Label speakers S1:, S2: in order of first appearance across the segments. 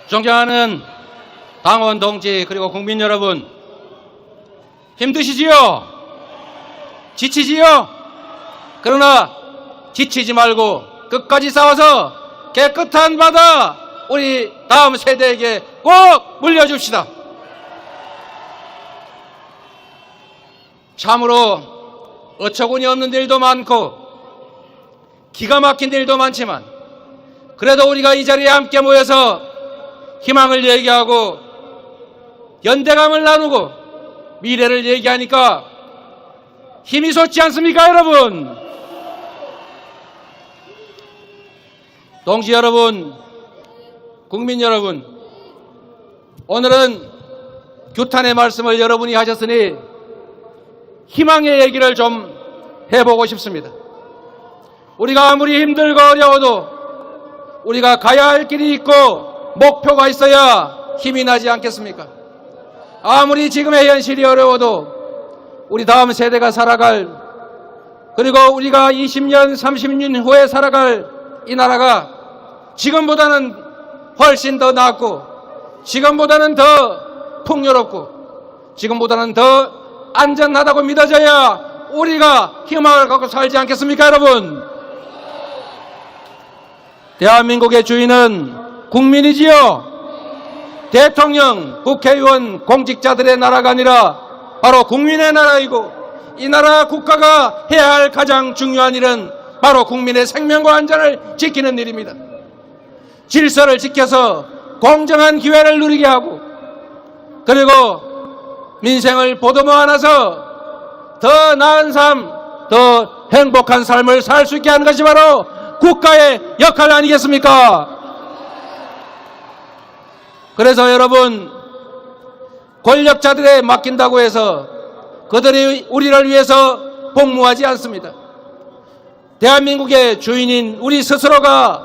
S1: 존경하는 당원 동지 그리고 국민 여러분, 힘드시지요? 지치지요? 그러나 지치지 말고 끝까지 싸워서 깨끗한 바다 우리 다음 세대에게 꼭 물려줍시다. 참으로 어처구니 없는 일도 많고 기가 막힌 일도 많지만 그래도 우리가 이 자리에 함께 모여서 희망을 얘기하고 연대감을 나누고 미래를 얘기하니까 힘이 솟지 않습니까, 여러분? 동지 여러분, 국민 여러분, 오늘은 규탄의 말씀을 여러분이 하셨으니 희망의 얘기를 좀 해보고 싶습니다. 우리가 아무리 힘들고 어려워도 우리가 가야 할 길이 있고 목표가 있어야 힘이 나지 않겠습니까? 아무리 지금의 현실이 어려워도 우리 다음 세대가 살아갈, 그리고 우리가 20년, 30년 후에 살아갈 이 나라가 지금보다는 훨씬 더 낫고 지금보다는 더 풍요롭고 지금보다는 더 안전하다고 믿어져야 우리가 희망을 갖고 살지 않겠습니까, 여러분? 대한민국의 주인은 국민이지요. 대통령, 국회의원, 공직자들의 나라가 아니라 바로 국민의 나라이고, 이 나라 국가가 해야 할 가장 중요한 일은 바로 국민의 생명과 안전을 지키는 일입니다. 질서를 지켜서 공정한 기회를 누리게 하고, 그리고 민생을 보듬어 안아서 더 나은 삶, 더 행복한 삶을 살 수 있게 하는 것이 바로 국가의 역할 아니겠습니까? 그래서 여러분, 권력자들에 맡긴다고 해서 그들이 우리를 위해서 복무하지 않습니다. 대한민국의 주인인 우리 스스로가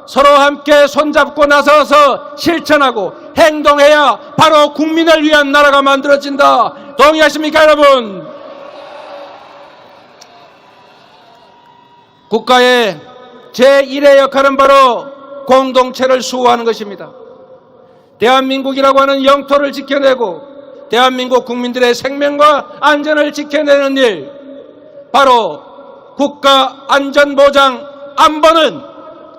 S1: 서로 함께 손잡고 나서서 실천하고 행동해야 바로 국민을 위한 나라가 만들어진다. 동의하십니까, 여러분? 국가의 제1의 역할은 바로 공동체를 수호하는 것입니다. 대한민국이라고 하는 영토를 지켜내고 대한민국 국민들의 생명과 안전을 지켜내는 일, 바로 국가안전보장 안보는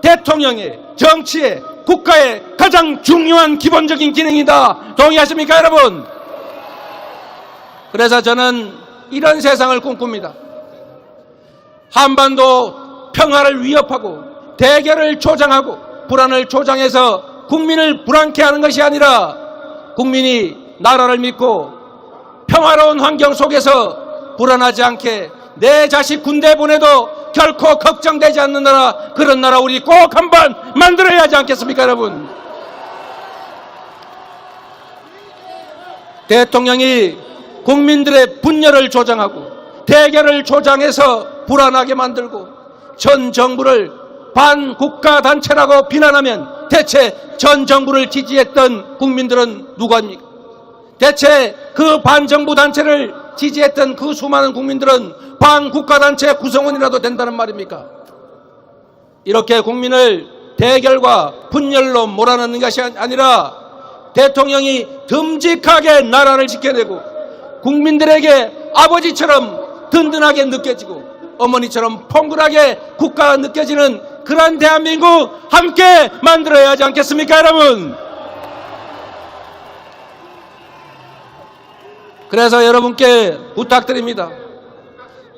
S1: 대통령의, 정치의, 국가의 가장 중요한 기본적인 기능이다. 동의하십니까, 여러분? 그래서 저는 이런 세상을 꿈꿉니다. 한반도 평화를 위협하고 대결을 조장하고 불안을 조장해서 국민을 불안케 하는 것이 아니라 국민이 나라를 믿고 평화로운 환경 속에서 불안하지 않게 내 자식 군대 보내도 결코 걱정되지 않는 나라, 그런 나라 우리 꼭 한번 만들어야 하지 않겠습니까, 여러분? 대통령이 국민들의 분열을 조장하고 대결을 조장해서 불안하게 만들고 전 정부를 반국가단체라고 비난하면 대체 전 정부를 지지했던 국민들은 누구입니까? 대체 그 반정부 단체를 지지했던 그 수많은 국민들은 반국가단체 구성원이라도 된다는 말입니까? 이렇게 국민을 대결과 분열로 몰아넣는 것이 아니라 대통령이 듬직하게 나라를 지켜내고 국민들에게 아버지처럼 든든하게 느껴지고 어머니처럼 포근하게 국가가 느껴지는 그런 대한민국 함께 만들어야 하지 않겠습니까, 여러분? 그래서 여러분께 부탁드립니다.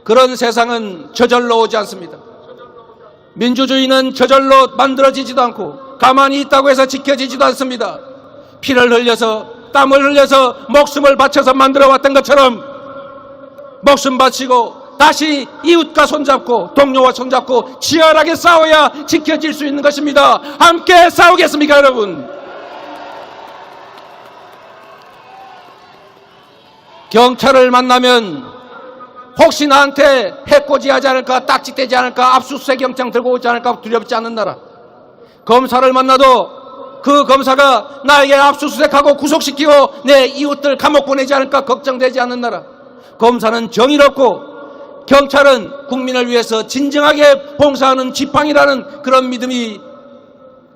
S1: 그런 세상은 저절로 오지 않습니다. 민주주의는 저절로 만들어지지도 않고 가만히 있다고 해서 지켜지지도 않습니다. 피를 흘려서 땀을 흘려서 목숨을 바쳐서 만들어왔던 것처럼 목숨 바치고 다시 이웃과 손잡고 동료와 손잡고 치열하게 싸워야 지켜질 수 있는 것입니다. 함께 싸우겠습니까, 여러분? 경찰을 만나면 혹시 나한테 해코지하지 않을까, 딱지떼지 않을까, 압수수색 영장 들고 오지 않을까 두렵지 않는 나라. 검사를 만나도 그 검사가 나에게 압수수색하고 구속시키고 내 이웃들 감옥 보내지 않을까 걱정되지 않는 나라. 검사는 정의롭고 경찰은 국민을 위해서 진정하게 봉사하는 지팡이라는 그런 믿음이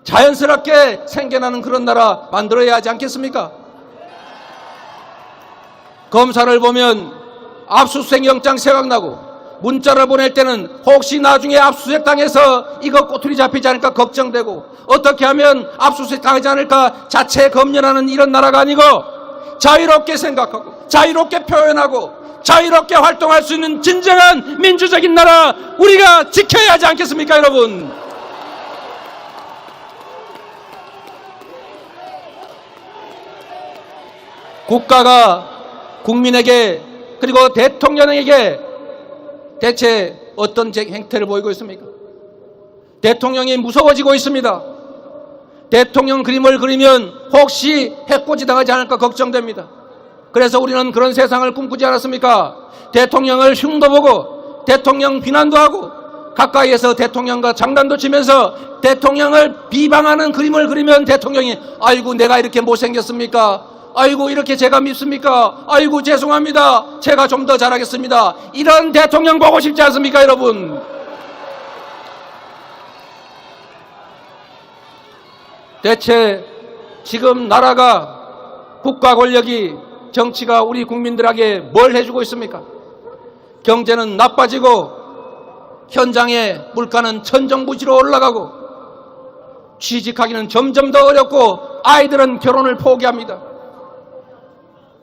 S1: 자연스럽게 생겨나는 그런 나라 만들어야 하지 않겠습니까? 검사를 보면 압수수색 영장 생각나고, 문자를 보낼 때는 혹시 나중에 압수수색 당해서 이거 꼬투리 잡히지 않을까 걱정되고, 어떻게 하면 압수수색 당하지 않을까 자체 검열하는 이런 나라가 아니고, 자유롭게 생각하고 자유롭게 표현하고 자유롭게 활동할 수 있는 진정한 민주적인 나라 우리가 지켜야 하지 않겠습니까, 여러분? 국가가 국민에게 그리고 대통령에게 대체 어떤 행태를 보이고 있습니까? 대통령이 무서워지고 있습니다. 대통령 그림을 그리면 혹시 해코지 당하지 않을까 걱정됩니다. 그래서 우리는 그런 세상을 꿈꾸지 않았습니까? 대통령을 흉도 보고 대통령 비난도 하고 가까이에서 대통령과 장난도 치면서 대통령을 비방하는 그림을 그리면 대통령이 아이고 내가 이렇게 못생겼습니까? 아이고 이렇게 제가 밉습니까? 아이고 죄송합니다. 제가 좀 더 잘하겠습니다. 이런 대통령 보고 싶지 않습니까, 여러분? 대체 지금 나라가, 국가 권력이, 정치가 우리 국민들에게 뭘 해주고 있습니까? 경제는 나빠지고 현장의 물가는 천정부지로 올라가고 취직하기는 점점 더 어렵고 아이들은 결혼을 포기합니다.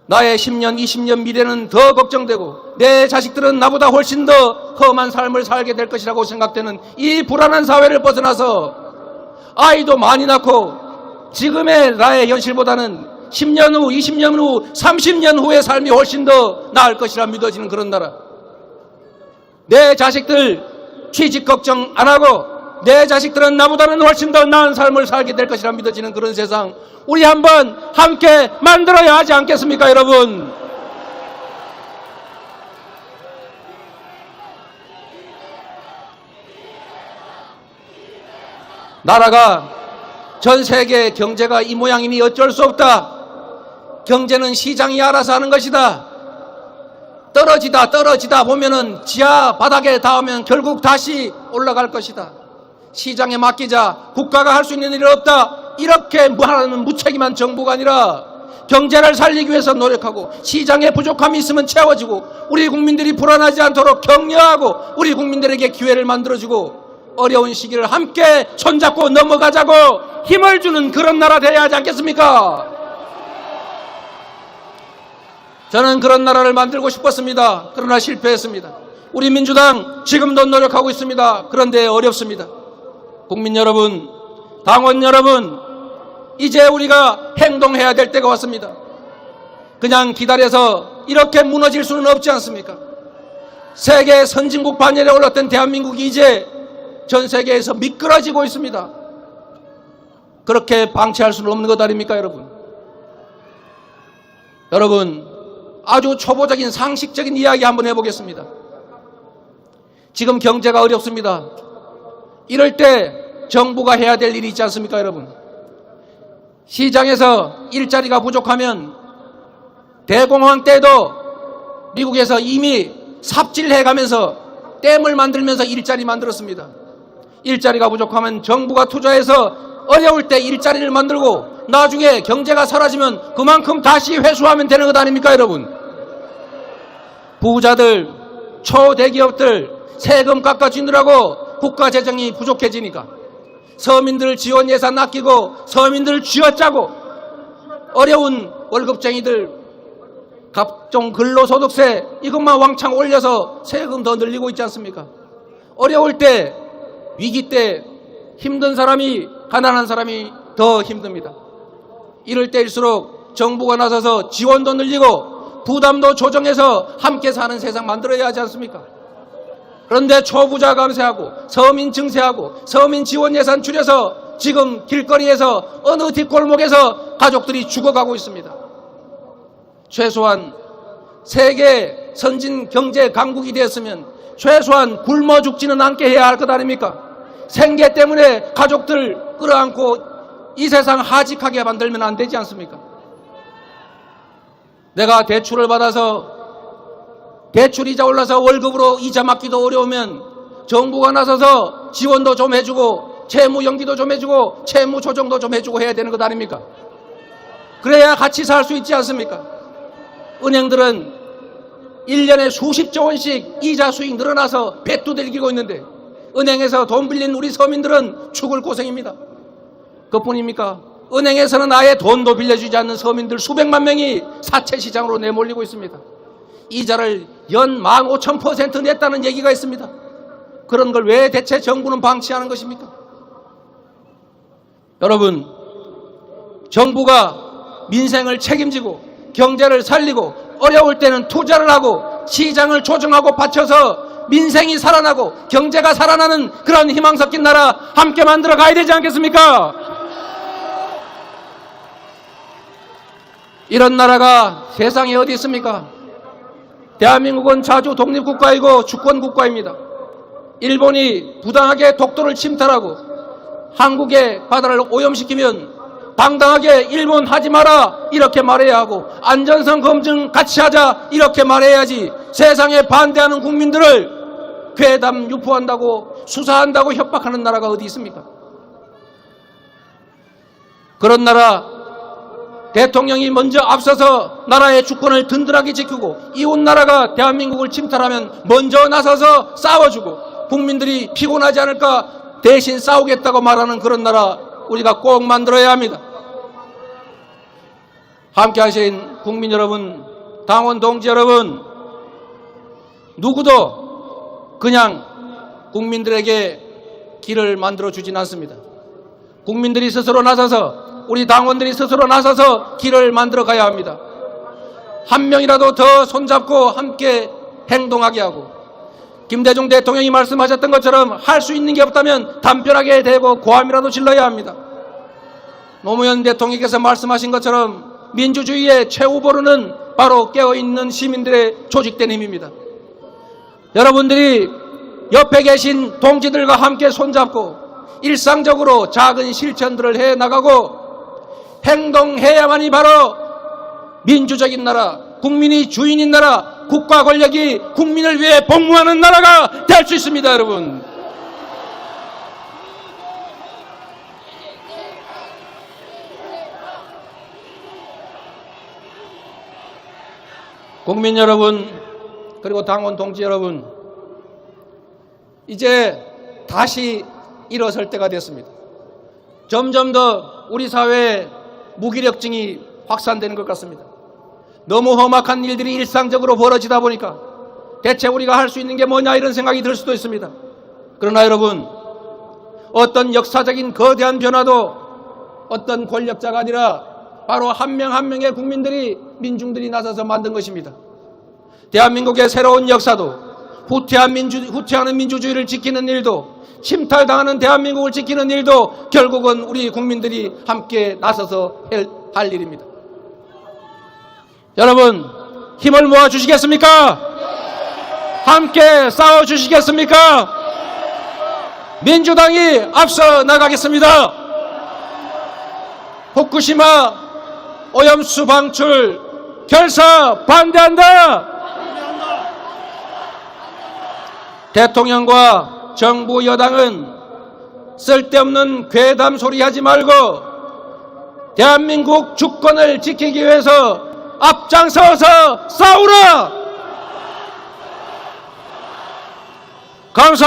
S1: 나의 10년, 20년 미래는 더 걱정되고 내 자식들은 나보다 훨씬 더 험한 삶을 살게 될 것이라고 생각되는 이 불안한 사회를 벗어나서 아이도 많이 낳고 지금의 나의 현실보다는 10년 후, 20년 후, 30년 후의 삶이 훨씬 더 나을 것이라 믿어지는 그런 나라. 내 자식들 취직 걱정 안 하고 내 자식들은 나보다는 훨씬 더 나은 삶을 살게 될 것이라 믿어지는 그런 세상, 우리 한번 함께 만들어야 하지 않겠습니까, 여러분? 나라가, 전 세계 경제가 이 모양이니 어쩔 수 없다. 경제는 시장이 알아서 하는 것이다. 떨어지다 보면은 지하 바닥에 닿으면 결국 다시 올라갈 것이다. 시장에 맡기자, 국가가 할 수 있는 일은 없다. 이렇게 말하는 무책임한 정부가 아니라 경제를 살리기 위해서 노력하고 시장에 부족함이 있으면 채워지고 우리 국민들이 불안하지 않도록 격려하고 우리 국민들에게 기회를 만들어주고 어려운 시기를 함께 손잡고 넘어가자고 힘을 주는 그런 나라 되어야 하지 않겠습니까? 저는 그런 나라를 만들고 싶었습니다. 그러나 실패했습니다. 우리 민주당 지금도 노력하고 있습니다. 그런데 어렵습니다. 국민 여러분, 당원 여러분, 이제 우리가 행동해야 될 때가 왔습니다. 그냥 기다려서 이렇게 무너질 수는 없지 않습니까? 세계 선진국 반열에 올랐던 대한민국이 이제 전 세계에서 미끄러지고 있습니다. 그렇게 방치할 수는 없는 것 아닙니까, 여러분? 여러분, 아주 초보적인 상식적인 이야기 한번 해보겠습니다. 지금 경제가 어렵습니다. 이럴 때 정부가 해야 될 일이 있지 않습니까, 여러분? 시장에서 일자리가 부족하면 대공황 때도 미국에서 이미 삽질해가면서 댐을 만들면서 일자리 만들었습니다. 일자리가 부족하면 정부가 투자해서 어려울 때 일자리를 만들고 나중에 경제가 사라지면 그만큼 다시 회수하면 되는 것 아닙니까, 여러분? 부자들, 초대기업들 세금 깎아주느라고 국가 재정이 부족해지니까 서민들 지원 예산 아끼고 서민들 쥐어짜고 어려운 월급쟁이들 각종 근로소득세 이것만 왕창 올려서 세금 더 늘리고 있지 않습니까? 어려울 때, 위기 때 힘든 사람이, 가난한 사람이 더 힘듭니다. 이럴 때일수록 정부가 나서서 지원도 늘리고 부담도 조정해서 함께 사는 세상 만들어야 하지 않습니까? 그런데 초부자 감세하고 서민 증세하고 서민 지원 예산 줄여서 지금 길거리에서 어느 뒷골목에서 가족들이 죽어가고 있습니다. 최소한 세계 선진 경제 강국이 되었으면 최소한 굶어 죽지는 않게 해야 할 것 아닙니까? 생계 때문에 가족들 끌어안고 이 세상 하직하게 만들면 안 되지 않습니까? 내가 대출을 받아서 대출 이자 올라서 월급으로 이자 맞기도 어려우면 정부가 나서서 지원도 좀 해주고 채무 연기도 좀 해주고 채무 조정도 좀 해주고 해야 되는 것 아닙니까? 그래야 같이 살 수 있지 않습니까? 은행들은 1년에 수십조 원씩 이자 수익 늘어나서 배투들기고 있는데 은행에서 돈 빌린 우리 서민들은 죽을 고생입니다. 그뿐입니까? 은행에서는 아예 돈도 빌려주지 않는 서민들 수백만 명이 사채시장으로 내몰리고 있습니다. 이자를 연 15,000% 냈다는 얘기가 있습니다. 그런 걸 왜 대체 정부는 방치하는 것입니까? 여러분, 정부가 민생을 책임지고 경제를 살리고 어려울 때는 투자를 하고 시장을 조정하고 받쳐서 민생이 살아나고 경제가 살아나는 그런 희망 섞인 나라 함께 만들어 가야 되지 않겠습니까? 이런 나라가 세상에 어디 있습니까? 대한민국은 자주 독립국가이고 주권국가입니다. 일본이 부당하게 독도를 침탈하고 한국의 바다를 오염시키면 당당하게 일본 하지 마라 이렇게 말해야 하고 안전성 검증 같이 하자 이렇게 말해야지 세상에 반대하는 국민들을 괴담 유포한다고 수사한다고 협박하는 나라가 어디 있습니까? 그런 나라 대통령이 먼저 앞서서 나라의 주권을 든든하게 지키고 이웃 나라가 대한민국을 침탈하면 먼저 나서서 싸워주고 국민들이 피곤하지 않을까 대신 싸우겠다고 말하는 그런 나라 우리가 꼭 만들어야 합니다. 함께 하신 국민 여러분, 당원 동지 여러분, 누구도 그냥 국민들에게 길을 만들어 주진 않습니다. 국민들이 스스로 나서서 우리 당원들이 스스로 나서서 길을 만들어 가야 합니다. 한 명이라도 더 손잡고 함께 행동하게 하고 김대중 대통령이 말씀하셨던 것처럼 할 수 있는 게 없다면 담벼락에 대고 고함이라도 질러야 합니다. 노무현 대통령께서 말씀하신 것처럼 민주주의의 최후보로는 바로 깨어있는 시민들의 조직된 힘입니다. 여러분들이 옆에 계신 동지들과 함께 손잡고 일상적으로 작은 실천들을 해나가고 행동해야만이 바로 민주적인 나라, 국민이 주인인 나라, 국가 권력이 국민을 위해 복무하는 나라가 될 수 있습니다, 여러분. 국민 여러분, 그리고 당원 동지 여러분, 이제 다시 일어설 때가 됐습니다. 점점 더 우리 사회에 무기력증이 확산되는 것 같습니다. 너무 험악한 일들이 일상적으로 벌어지다 보니까 대체 우리가 할 수 있는 게 뭐냐 이런 생각이 들 수도 있습니다. 그러나 여러분, 어떤 역사적인 거대한 변화도 어떤 권력자가 아니라 바로 한 명 한 명의 국민들이, 민중들이 나서서 만든 것입니다. 대한민국의 새로운 역사도 후퇴하는 민주주의를 지키는 일도 침탈당하는 대한민국을 지키는 일도 결국은 우리 국민들이 함께 나서서 할 일입니다. 여러분, 힘을 모아 주시겠습니까? 함께 싸워 주시겠습니까? 민주당이 앞서 나가겠습니다. 후쿠시마 오염수 방출 결사 반대한다. 대통령과 정부 여당은 쓸데없는 괴담 소리 하지 말고 대한민국 주권을 지키기 위해서 앞장서서 싸우라. 감사합니다.